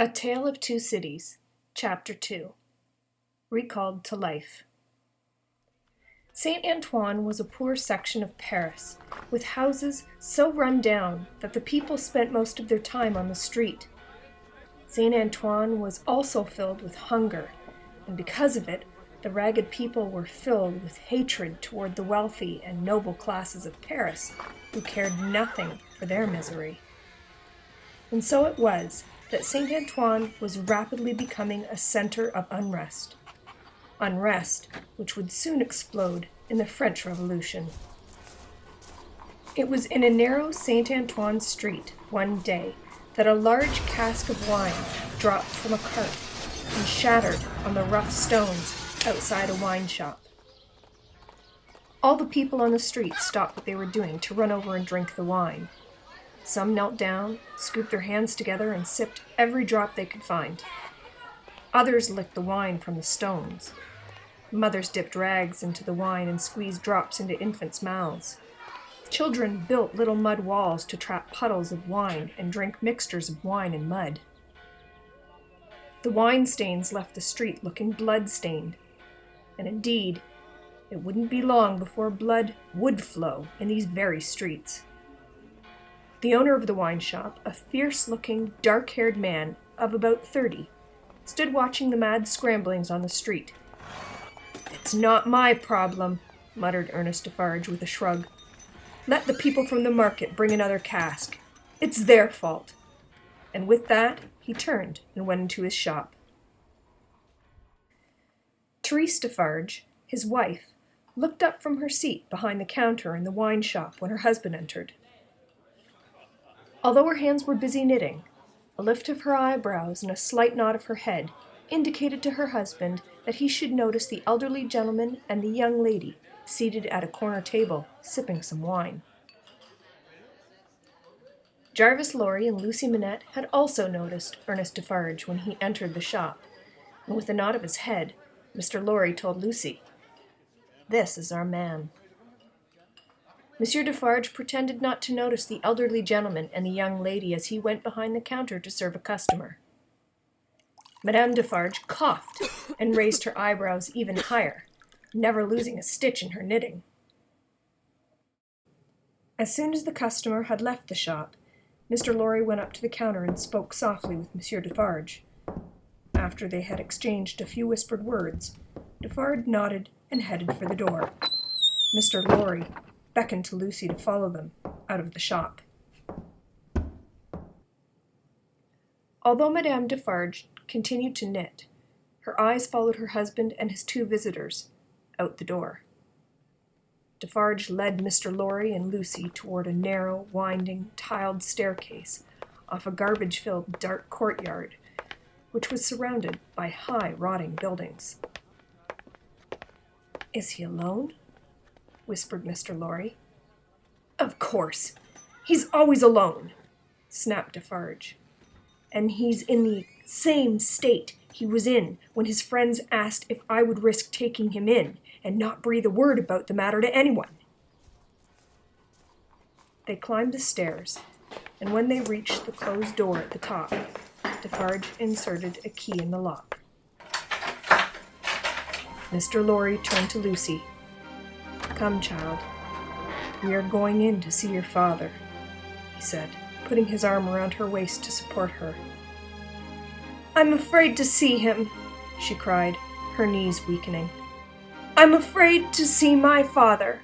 A Tale of Two Cities, Chapter 2, Recalled to Life. Saint Antoine was a poor section of Paris, with houses so run down that the people spent most of their time on the street. Saint Antoine was also filled with hunger, and because of it, the ragged people were filled with hatred toward the wealthy and noble classes of Paris, who cared nothing for their misery. And so it was that Saint Antoine was rapidly becoming a center of unrest. Unrest which would soon explode in the French Revolution. It was in a narrow Saint Antoine street one day that a large cask of wine dropped from a cart and shattered on the rough stones outside a wine shop. All the people on the street stopped what they were doing to run over and drink the wine. Some knelt down, scooped their hands together, and sipped every drop they could find. Others licked the wine from the stones. Mothers dipped rags into the wine and squeezed drops into infants' mouths. Children built little mud walls to trap puddles of wine and drink mixtures of wine and mud. The wine stains left the street looking blood-stained, and indeed, it wouldn't be long before blood would flow in these very streets. The owner of the wine shop, a fierce-looking, dark-haired man of about 30, stood watching the mad scramblings on the street. "It's not my problem," muttered Ernest Defarge with a shrug. "Let the people from the market bring another cask. It's their fault." And with that, he turned and went into his shop. Therese Defarge, his wife, looked up from her seat behind the counter in the wine shop when her husband entered. Although her hands were busy knitting, a lift of her eyebrows and a slight nod of her head indicated to her husband that he should notice the elderly gentleman and the young lady seated at a corner table, sipping some wine. Jarvis Lorry and Lucy Manette had also noticed Ernest Defarge when he entered the shop, and with a nod of his head, Mr. Lorry told Lucy, "This is our man." Monsieur Defarge pretended not to notice the elderly gentleman and the young lady as he went behind the counter to serve a customer. Madame Defarge coughed and raised her eyebrows even higher, never losing a stitch in her knitting. As soon as the customer had left the shop, Mr. Lorry went up to the counter and spoke softly with Monsieur Defarge. After they had exchanged a few whispered words, Defarge nodded and headed for the door. Mr. Lorry beckoned to Lucy to follow them out of the shop. Although Madame Defarge continued to knit, her eyes followed her husband and his two visitors out the door. Defarge led Mr. Lorry and Lucy toward a narrow, winding, tiled staircase off a garbage-filled dark courtyard, which was surrounded by high, rotting buildings. "Is he alone?" whispered Mr. Lorry. "Of course. He's always alone," snapped Defarge. "And he's in the same state he was in when his friends asked if I would risk taking him in and not breathe a word about the matter to anyone." They climbed the stairs, and when they reached the closed door at the top, Defarge inserted a key in the lock. Mr. Lorry turned to Lucy. "Come, child. We are going in to see your father," he said, putting his arm around her waist to support her. "I'm afraid to see him," she cried, her knees weakening. "I'm afraid to see my father."